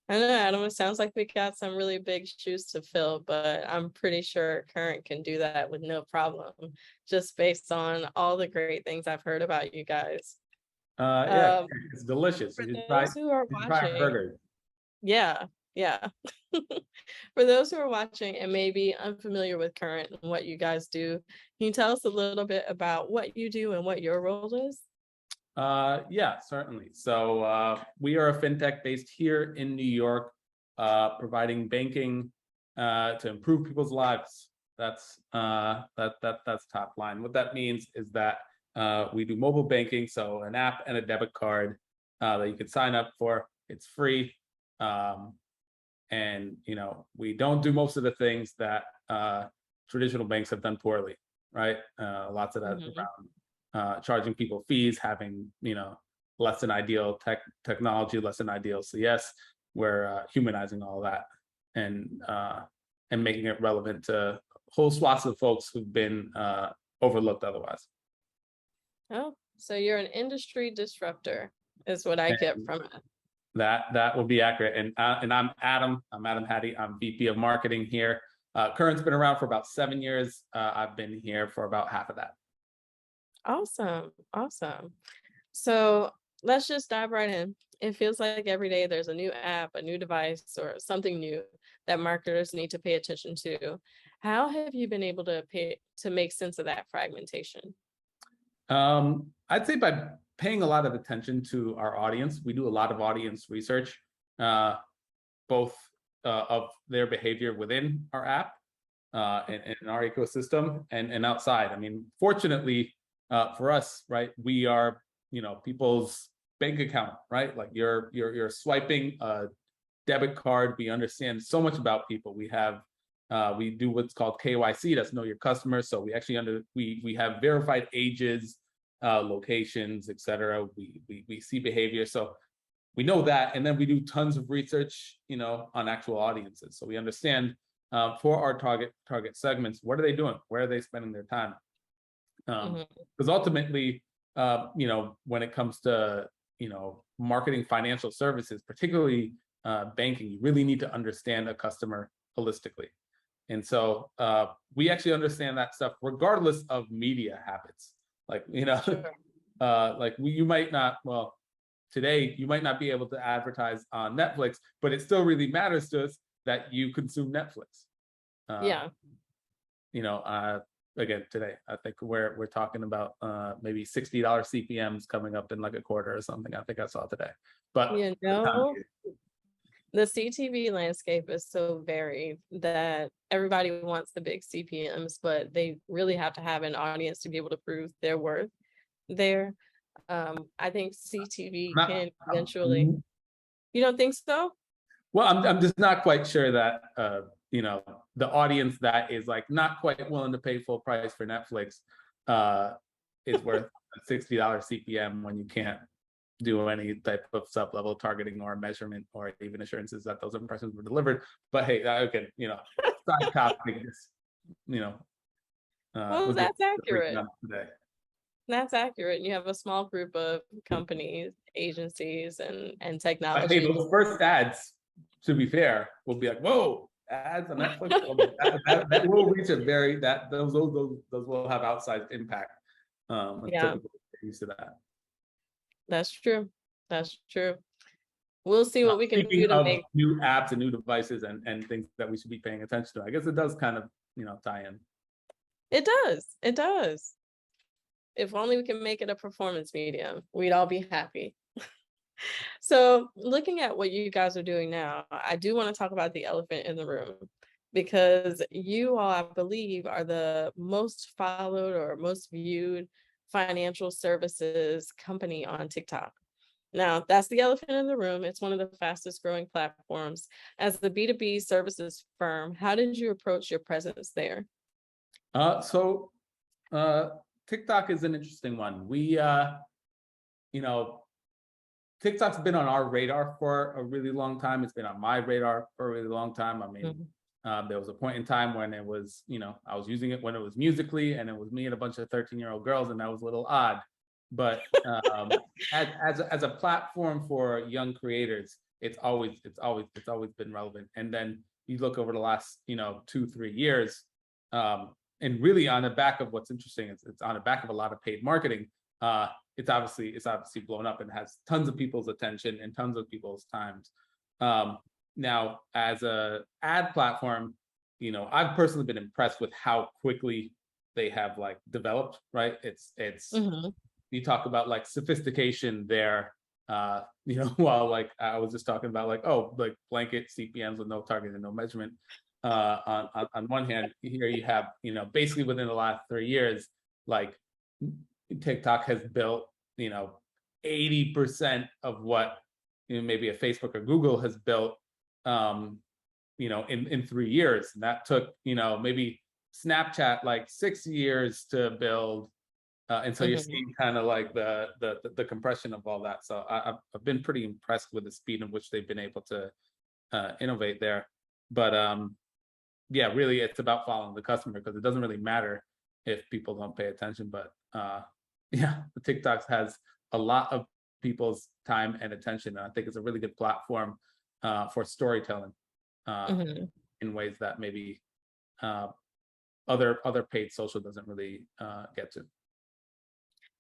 I don't know, Adam, it sounds like we got some really big shoes to fill, but I'm pretty sure Current can do that with no problem, just based on all the great things I've heard about you guys. Yeah, Um, it's delicious. for You those who are should try watching, burgers. yeah, yeah. For those who are watching and maybe unfamiliar with Current and what you guys do, can you tell us a little bit about what you do and what your role is? Yeah, certainly. So we are a fintech based here in New York, providing banking to improve people's lives. That's top line. What that means is that we do mobile banking, so an app and a debit card that you can sign up for. It's free, and we don't do most of the things that traditional banks have done poorly, right? Lots of that Mhm. around charging people fees, having less than ideal technology, less than ideal CS. We're humanizing all that and making it relevant to whole swaths of folks who've been overlooked otherwise. Oh, so you're an industry disruptor, is what I get And from it. that will be accurate. And I'm Adam. I'm Adam Hadi. I'm VP of Marketing here. Current's been around for about 7 years. I've been here for about half of that. Awesome. Awesome. So let's just dive right in. It feels like every day there's a new app, a new device, or something new that marketers need to pay attention to. How have you been able to make sense of that fragmentation? I'd say by paying a lot of attention to our audience. We do a lot of audience research, uh, both of their behavior within our app and in our ecosystem and outside. I mean, fortunately for us, right, we are people's bank account, right? Like you're swiping a debit card. We understand so much about people. We do what's called KYC, that's know your customer. So we actually we have verified ages, locations, etc. We see behavior. So we know that, and then we do tons of research, on actual audiences. So we understand for our target segments, what are they doing? Where are they spending their time? Mhm. Because ultimately, when it comes to marketing financial services, particularly banking, you really need to understand a customer holistically. And so we actually understand that stuff regardless of media habits. Like, Sure. you might not, well, today you might not be able to advertise on Netflix, but it still really matters to us that you consume Netflix. Uh, Yeah. you know, uh, Again, today I think we're talking about maybe $60 CPMs coming up in like a quarter or something. I think I saw today, but You know, the CTV landscape is so varied that everybody wants the big CPMs, but they really have to have an audience to be able to prove their worth there. I think CTV not, can eventually. You don't think so? well, I'm just not quite sure that the audience that is like not quite willing to pay full price for Netflix uh, is worth a $60 CPM when you can't do any type of sub level targeting or measurement or even assurances that those impressions were delivered. But hey, okay, side topic is you know Well, we'll get that's to breaking accurate. down today. That's accurate. You have a small group of companies, agencies, and But hey, technology. those first ads, to be fair, will be like, whoa, ads on Netflix. Well, that will reach a very that those will have outsized impact. Until Yeah, people get used to that. that's true. That's true. We'll see what we can Speaking do to of make new apps and new devices and things that we should be paying attention to, I guess it does kind of tie in. it does. It does. If only we can make it a performance medium, we'd all be happy. So, looking at what you guys are doing now, I do want to talk about the elephant in the room because you all, I believe, are the most followed or most viewed financial services company on TikTok. Now, that's the elephant in the room. It's one of the fastest growing platforms. As the B2B services firm, how did you approach your presence there? So uh, TikTok is an interesting one. You know, TikTok's been on our radar for a really long time. It's been on my radar for a really long time. I mean, Mhm. there was a point in time when it was, I was using it when it was musically, and it was me and a bunch of 13-year-old girls, and that was a little odd. But as a platform for young creators, it's always been relevant. And then you look over the last 2-3 years, and really on the back of what's interesting is it's on the back of a lot of paid marketing. It's obviously blown up and has tons of people's attention and tons of people's times. Now, as a ad platform, I've personally been impressed with how quickly they have like developed, right? It's you talk about like sophistication there, while like I was just talking about like, oh, like blanket CPMs with no target and no measurement. On one hand, here you have, basically within the last 3 years, like TikTok has built, 80% of what maybe a Facebook or Google has built, in 3 years. And that took, maybe Snapchat like 6 years to build. And so you're seeing kind of like the compression of all that. So I've been pretty impressed with the speed in which they've been able to innovate there. But yeah, really, it's about following the customer, because it doesn't really matter if people don't pay attention. But yeah, the TikTok has a lot of people's time and attention. And I think it's a really good platform for storytelling in ways that maybe other paid social doesn't really get to.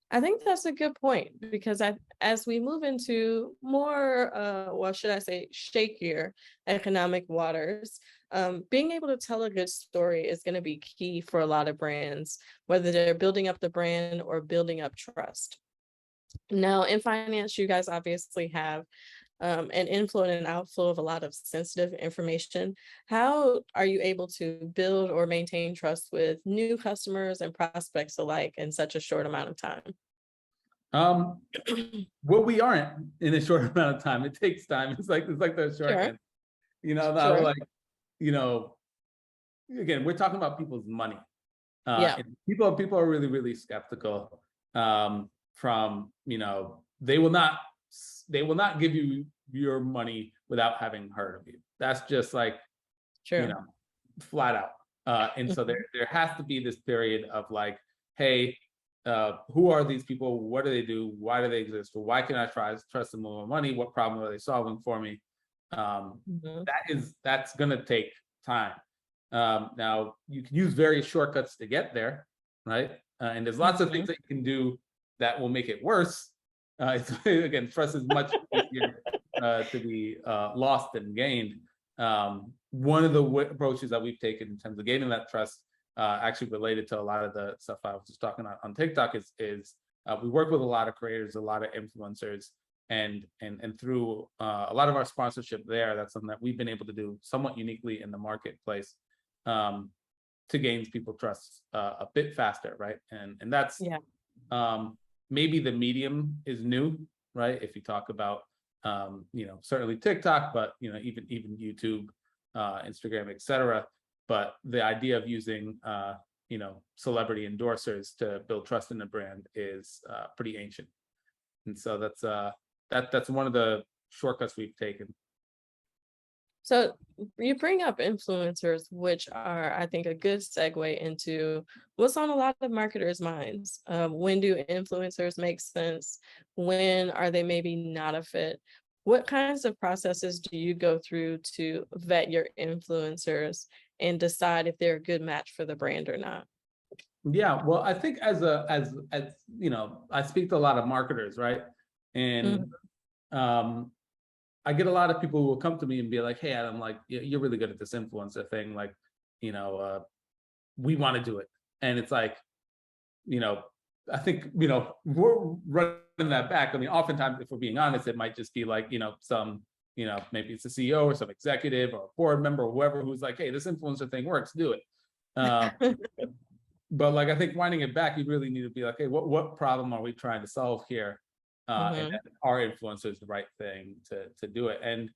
I think that's a good point, because as we move into more, well, should I say, shakier economic waters, being able to tell a good story is going to be key for a lot of brands, whether they're building up the brand or building up trust. Now, in finance, you guys obviously have an inflow and an outflow of a lot of sensitive information. How are you able to build or maintain trust with new customers and prospects alike in such a short amount of time? Well, we aren't in a short amount of time. It takes time. It's like the short Sure. end. Not Sure. like, again, we're talking about people's money. Yeah. And people are really, really skeptical. From, they will not give you your money without having heard of you. That's just like, True. flat out. And so there has to be this period of like, hey, who are these people? What do they do? Why do they exist? Or why can I trust them with my money? What problem are they solving for me? That's gonna take time. Now you can use various shortcuts to get there, right? And there's lots of things that you can do that will make it worse. Again, trust is much easier to be lost than gained. One of the approaches that we've taken in terms of gaining that trust, actually related to a lot of the stuff I was just talking about on TikTok, is we work with a lot of creators, a lot of influencers, and through a lot of our sponsorship there, that's something that we've been able to do somewhat uniquely in the marketplace, to gain people trust a bit faster, right? And that's maybe the medium is new, right? If you talk about certainly TikTok, but even YouTube, Instagram, etc. But the idea of using celebrity endorsers to build trust in the brand is pretty ancient. And so that's one of the shortcuts we've taken. So you bring up influencers, which are, I think, a good segue into what's on a lot of marketers' minds. When do influencers make sense? When are they maybe not a fit? What kinds of processes do you go through to vet your influencers and decide if they're a good match for the brand or not? Yeah, well, I think as I speak to a lot of marketers, right? And I get a lot of people who will come to me and be like, hey, Adam, like, you're really good at this influencer thing. Like, we want to do it. And it's like, I think, we're running that back. I mean, oftentimes, if we're being honest, it might just be like, some, maybe it's a CEO or some executive or a board member or whoever who's like, hey, this influencer thing works, do it. But like, I think winding it back, you really need to be like, hey, what problem are we trying to solve here? And that our influencer is the right thing to do it. And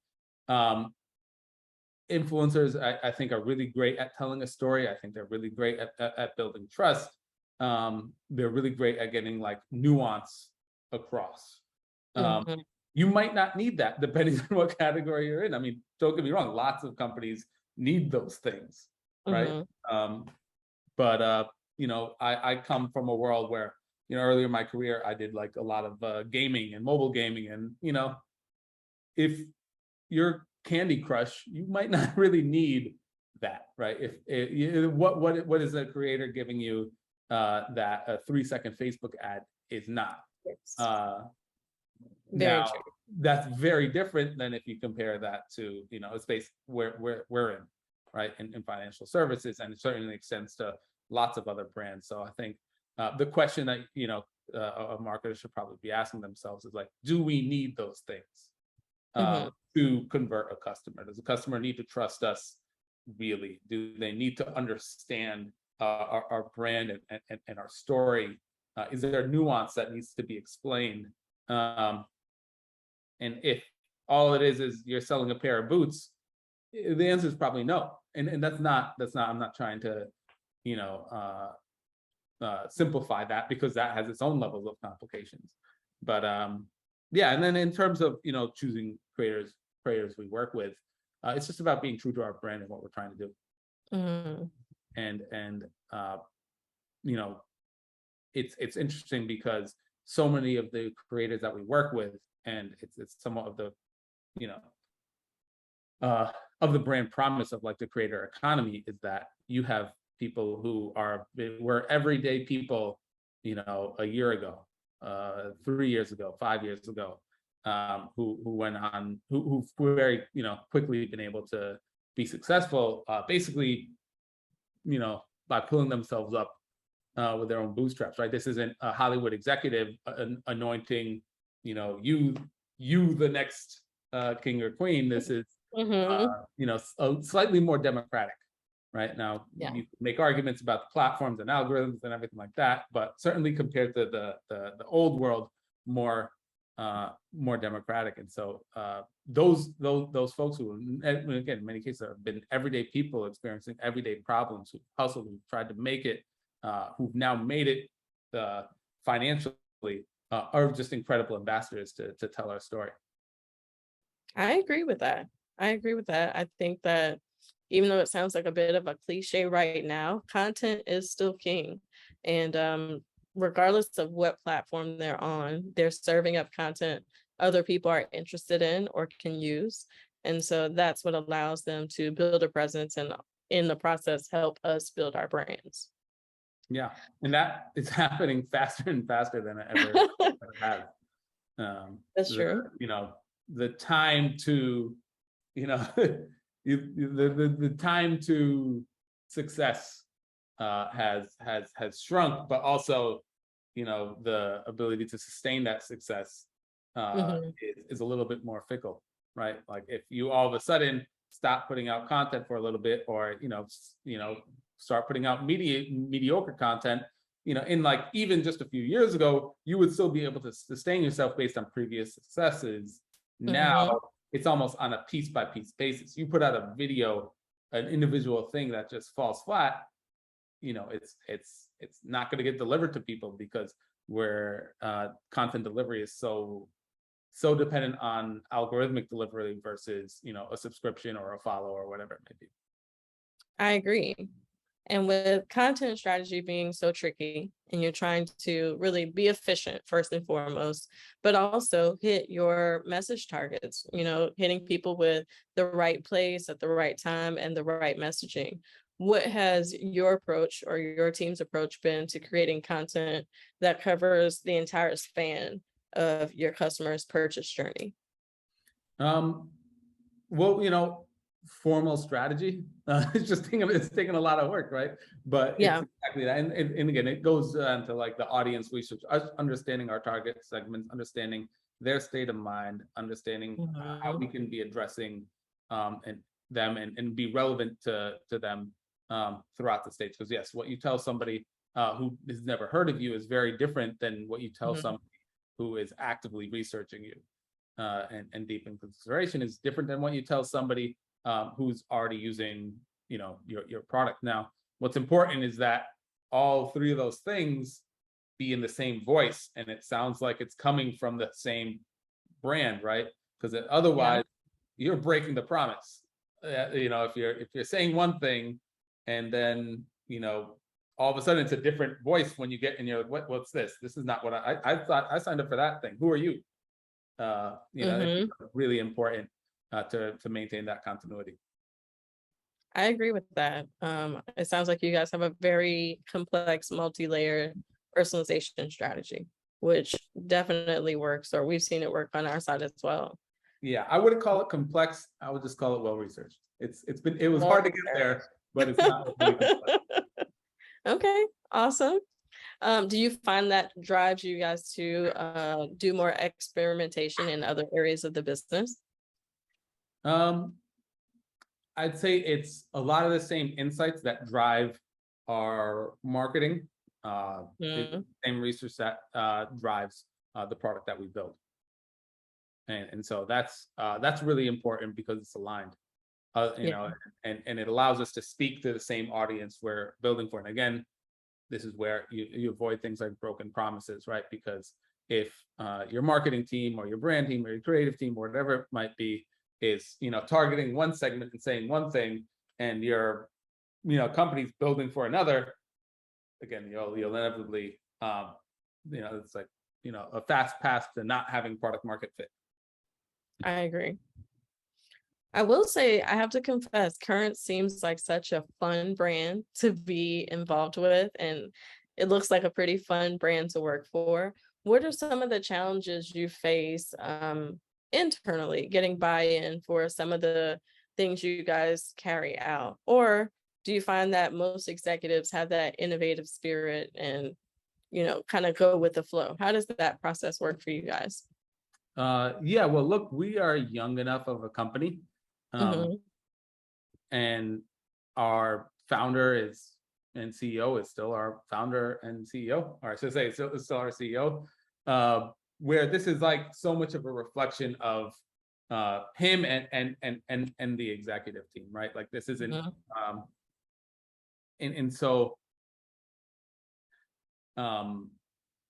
influencers, I think, are really great at telling a story. I think they're really great at building trust. They're really great at getting like nuance across. You might not need that depending on what category you're in. I mean, don't get me wrong, lots of companies need those things, right? But I come from a world where, earlier in my career, I did like a lot of gaming and mobile gaming. And, if your Candy Crush, you might not really need that, right? What is a creator giving you that a 3-second Facebook ad is not? Yes. Very Now true. that's very different than if you compare that to, a space where we're in, right? In financial services, and it certainly extends to lots of other brands. So I think the question that, a marketer should probably be asking themselves is like, do we need those things to convert a customer? Does the customer need to trust us really? Do they need to understand our brand and our story? Is there nuance that needs to be explained? And if all it is you're selling a pair of boots, the answer is probably no. And that's not, I'm not trying to, simplify that, because that has its own levels of complications. But yeah, and then in terms of, choosing creators we work with, it's just about being true to our brand and what we're trying to do. And it's interesting because so many of the creators that we work with, and it's somewhat of the, of the brand promise of like the creator economy, is that you have people who were everyday people, a year ago, 3 years ago, 5 years ago, who went on, who very, quickly been able to be successful, basically, by pulling themselves up with their own bootstraps, right? This isn't a Hollywood executive anointing, you the next king or queen. This is, slightly more democratic, right? Now, you make arguments about the platforms and algorithms and everything like that, but certainly compared to the old world, more democratic. And so those folks who, again, in many cases have been everyday people experiencing everyday problems, who hustled, who tried to make it, who've now made it financially, are just incredible ambassadors to tell our story. I agree with that. I think that even though it sounds like a bit of a cliche right now, content is still king. And regardless of what platform they're on, they're serving up content other people are interested in or can use. And so that's what allows them to build a presence and in the process help us build our brands. Yeah, and that is happening faster and faster than it ever has. That's true. The time to, the time to success has shrunk, but also, the ability to sustain that success is a little bit more fickle, right? Like if you all of a sudden stop putting out content for a little bit, or start putting out mediocre content, in like even just a few years ago, you would still be able to sustain yourself based on previous successes. Now it's almost on a piece by piece basis. You put out a video, an individual thing that just falls flat, it's not going to get delivered to people, because where content delivery is so dependent on algorithmic delivery versus, a subscription or a follow or whatever it may be. I agree. And with content strategy being so tricky, and you're trying to really be efficient first and foremost, but also hit your message targets, hitting people with the right place at the right time and the right messaging. What has your approach or your team's approach been to creating content that covers the entire span of your customer's purchase journey? Well, formal strategy. It's taking a lot of work, right? But it's exactly that. And again, it goes into like the audience research, us understanding our target segments, understanding their state of mind, understanding how we can be addressing and be relevant to them throughout the stage. Because yes, what you tell somebody who has never heard of you is very different than what you tell somebody who is actively researching you. And deep in consideration is different than what you tell somebody who's already using, your product. Now, what's important is that all three of those things be in the same voice, and it sounds like it's coming from the same brand, right? Because otherwise, you're breaking the promise. If you're saying one thing, and then all of a sudden it's a different voice when you get in your what's this? This is not what I thought. I signed up for that thing. Who are you? It's really important to maintain that continuity. I agree with that. It sounds like you guys have a very complex, multi-layered personalization strategy, which definitely works, or we've seen it work on our side as well. Yeah, I wouldn't call it complex. I would just call it well researched. It was Well hard to get there, but it's not really complex. Okay, awesome. Do you find that drives you guys to do more experimentation in other areas of the business? Um, I'd say it's a lot of the same insights that drive our marketing. It's the same research that drives the product that we build. And so that's really important because it's aligned. You Yeah. know, and it allows us to speak to the same audience we're building for. And again, this is where you avoid things like broken promises, right? Because if your marketing team or your brand team or your creative team or whatever it might be is targeting one segment and saying one thing, and your company's building for another, again you'll inevitably it's like a fast path to not having product market fit. I agree. I will say, I have to confess, Current seems like such a fun brand to be involved with, and it looks like a pretty fun brand to work for. What are some of the challenges you face internally getting buy-in for some of the things you guys carry out? Or do you find that most executives have that innovative spirit and, kind of go with the flow? How does that process work for you guys? Yeah, well, look, we are young enough of a company, Hmm. and our founder and CEO is still our founder and CEO, or I should say, it's still our CEO. Where this is like so much of a reflection of him and the executive team, right? Like this isn't, and so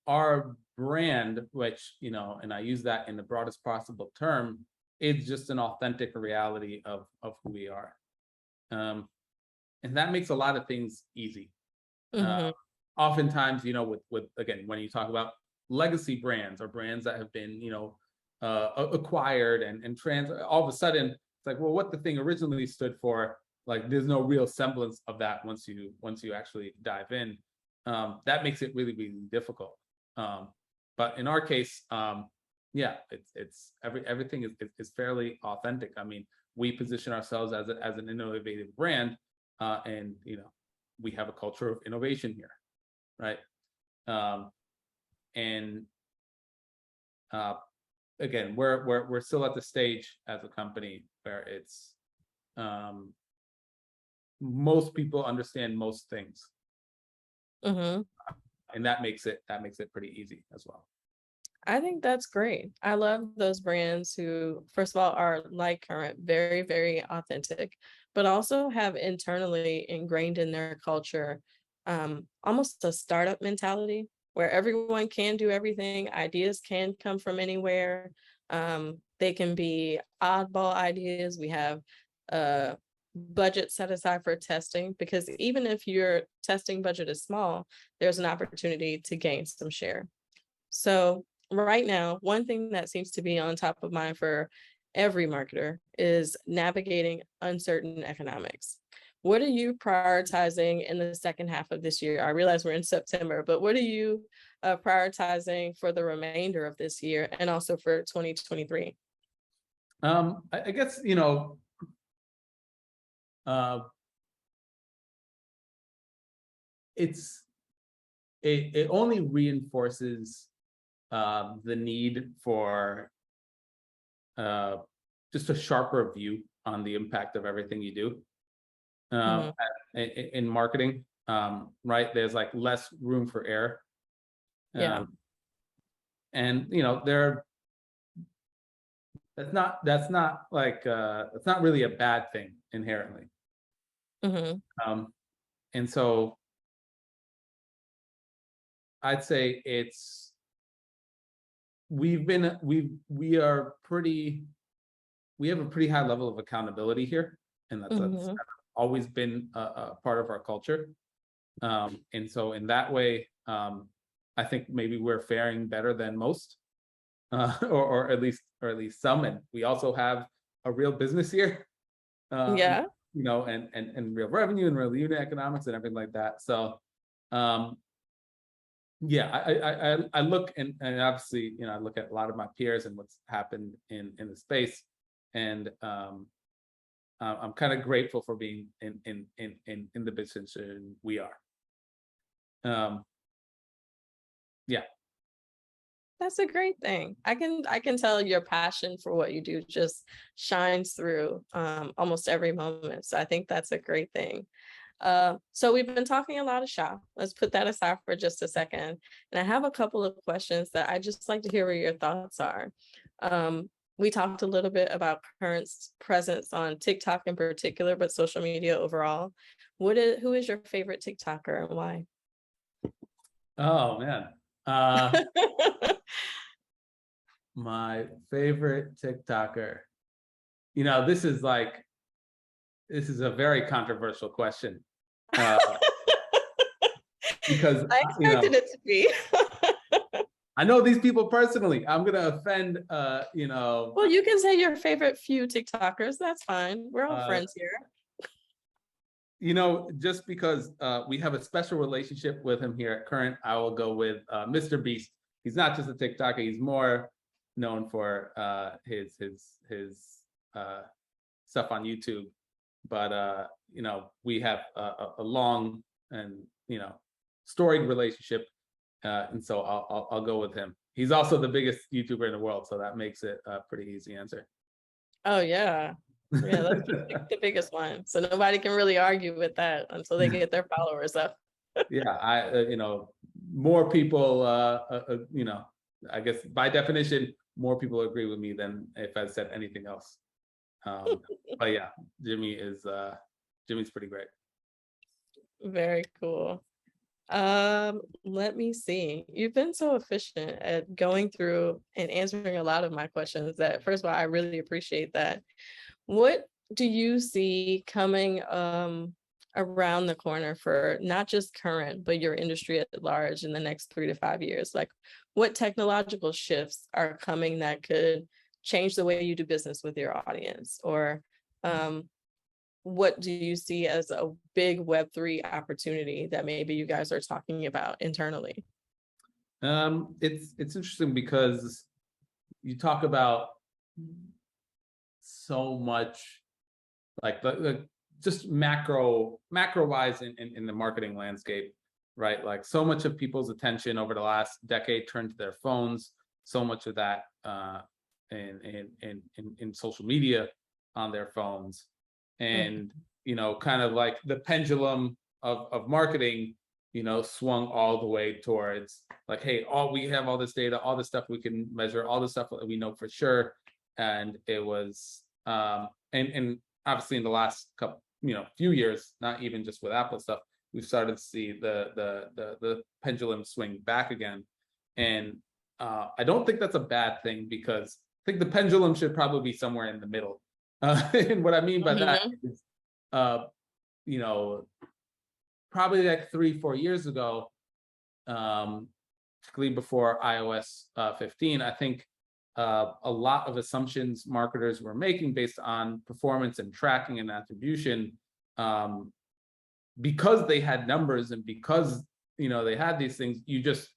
our brand, which and I use that in the broadest possible term, is just an authentic reality of who we are. And that makes a lot of things easy. Hmm. Oftentimes, with again, when you talk about legacy brands or brands that have been, acquired and all of a sudden it's like, well, what the thing originally stood for, like there's no real semblance of that once you actually dive in. That makes it really, really difficult. But in our case, yeah, it's everything is fairly authentic. I mean, we position ourselves as an innovative brand, and we have a culture of innovation here, right? And again, we're still at the stage as a company where it's most people understand most things, Hmm. and that makes it pretty easy as well. I think that's great. I love those brands who, first of all, are like Current, very, very authentic, but also have internally ingrained in their culture almost a startup mentality where everyone can do everything. Ideas can come from anywhere. They can be oddball ideas. We have a budget set aside for testing because even if your testing budget is small, there's an opportunity to gain some share. So right now, one thing that seems to be on top of mind for every marketer is navigating uncertain economics. What are you prioritizing in the second half of this year? I realize we're in September, but what are you prioritizing for the remainder of this year and also for 2023? I guess it only reinforces the need for just a sharper view on the impact of everything you do Mhm. in marketing. Right, there's like less room for error, Yeah. and there that's not like it's not really a bad thing inherently. Hmm. And so I'd say it's we are pretty we have a pretty high level of accountability here, and that's Hmm. always been a part of our culture. And so in that way, I think maybe we're faring better than most, or at least some. And we also have a real business year. Yeah. You know, and real revenue and real unit economics and everything like that. So yeah, I look and obviously, you know, I look at a lot of my peers and what's happened in the space, and I'm kind of grateful for being in the business we are. Yeah. That's a great thing. I can tell your passion for what you do just shines through almost every moment. So I think that's a great thing. So we've been talking a lot of shop. Let's put that aside for just a second. And I have a couple of questions that I just like to hear what your thoughts are. We talked a little bit about current presence on TikTok in particular, but social media overall. Who is your favorite TikToker and why? Oh man. My favorite TikToker. You know, this is a very controversial question. Because I you know, expected it to be. I know these people personally. I'm gonna offend you know, Well, you can say your favorite few TikTokers. That's fine. We're all friends here. you know, just because we have a special relationship with him here at Current, I will go with Mr. Beast. He's not just a TikToker, he's more known for his stuff on YouTube. But you know, we have a long and, you know, storied relationship, and so I'll go with him. He's also the biggest YouTuber in the world, so that makes it a pretty easy answer. Oh yeah. Yeah, that's the biggest one. So nobody can really argue with that until they get their followers up. Yeah, you know, more people, you know, I guess by definition, more people agree with me than if I said anything else. But yeah, Jimmy's pretty great. Very cool. Let me see. You've been so efficient at going through and answering a lot of my questions that, first of all, I really appreciate that. What do you see coming around the corner for not just Current, but your industry at large in the next 3 to 5 years? Like, what technological shifts are coming that could change the way you do business with your audience? Or what do you see as a big Web3 opportunity that maybe you guys are talking about internally? It's interesting because you talk about so much, like the just macro wise in the marketing landscape, right? Like so much of people's attention over the last decade turned to their phones. So much of that in social media on their phones, and you know, kind of like the pendulum of marketing, you know, swung all the way towards like, hey, we have all this data, all this stuff we can measure, all the stuff that we know for sure. And it was and obviously in the last couple, you know, few years, not even just with Apple stuff, we've started to see the pendulum swing back again. And I don't think that's a bad thing, because I think the pendulum should probably be somewhere in the middle. And what I mean by that is, you know, probably like 3-4 years ago, particularly before iOS 15, I think a lot of assumptions marketers were making based on performance and tracking and attribution, because they had numbers and because, you know, they had these things, you just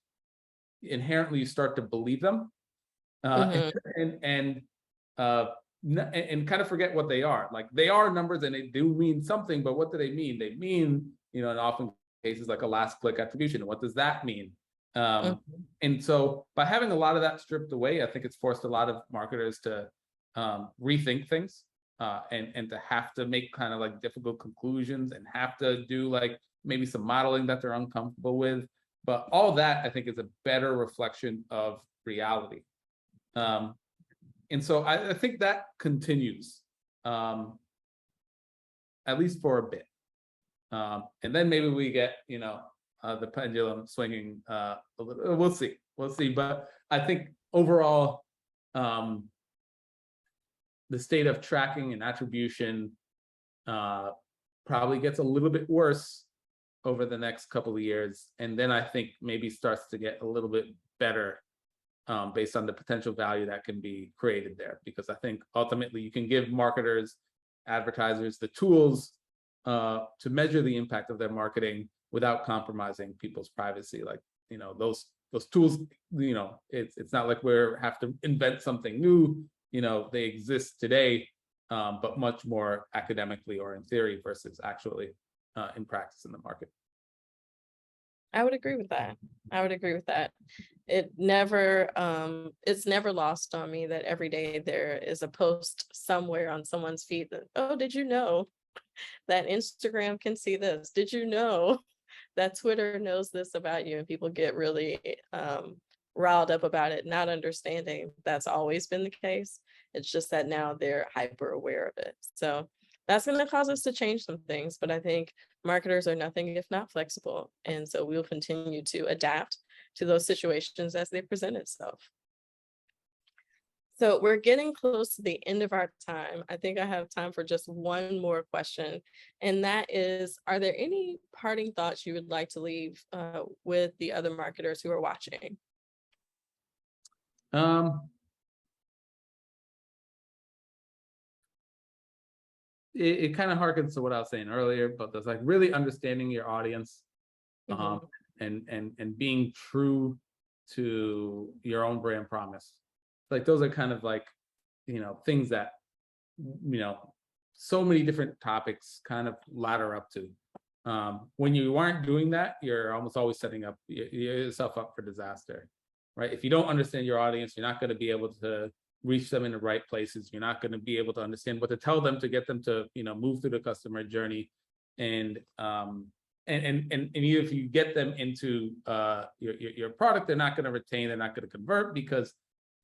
inherently start to believe them, and kind of forget what they are. Like, they are numbers and they do mean something, but what do they mean? They mean, you know, in often cases like a last click attribution. What does that mean? And so by having a lot of that stripped away, I think it's forced a lot of marketers to rethink things, and to have to make kind of like difficult conclusions and have to do like maybe some modeling that they're uncomfortable with. But all that, I think, is a better reflection of reality. And so I think that continues, at least for a bit. And then maybe we get, you know, the pendulum swinging a little. We'll see. But I think overall, the state of tracking and attribution probably gets a little bit worse over the next couple of years, and then I think maybe starts to get a little bit better based on the potential value that can be created there. Because I think ultimately you can give marketers, advertisers the tools to measure the impact of their marketing without compromising people's privacy. Like, those tools, it's not like we have to invent something new. They exist today, but much more academically or in theory versus actually in practice in the market. I would agree with that. I would agree with that. It's never lost on me that every day there is a post somewhere on someone's feed that, oh, did you know that Instagram can see this? Did you know that Twitter knows this about you? And people get really riled up about it, not understanding that's always been the case. It's just that now they're hyper aware of it. So that's going to cause us to change some things. But I think marketers are nothing if not flexible. And so we'll continue to adapt to those situations as they present itself. So we're getting close to the end of our time. I think I have time for just one more question. And that is, are there any parting thoughts you would like to leave with the other marketers who are watching? It kind of harkens to what I was saying earlier, but there's like really understanding your audience, and being true to your own brand promise. Like those are kind of like, things that, so many different topics kind of ladder up to. When you aren't doing that, you're almost always setting up yourself up for disaster, right? If you don't understand your audience, you're not going to be able to reach them in the right places. You're not going to be able to understand what to tell them to get them to, move through the customer journey. And even if you get them into your product, they're not going to retain, they're not going to convert because,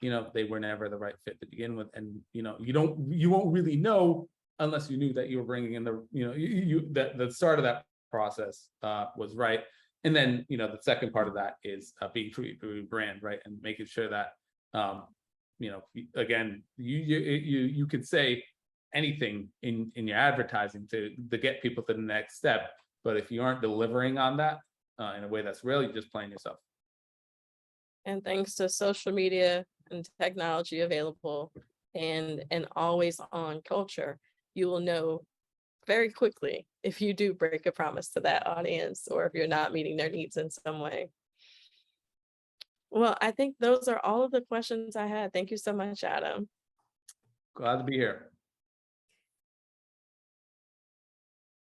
they were never the right fit to begin with. And, you won't really know unless you knew that you were bringing in that the start of that process was right. And then, the second part of that is being true to your brand, right? And making sure that, again, you could say anything in your advertising to get people to the next step. But if you aren't delivering on that in a way that's real, you're just playing yourself. And thanks to social media and technology available and an always on culture, you will know very quickly if you do break a promise to that audience or if you're not meeting their needs in some way. Well, I think those are all of the questions I had. Thank you so much, Adam. Glad to be here.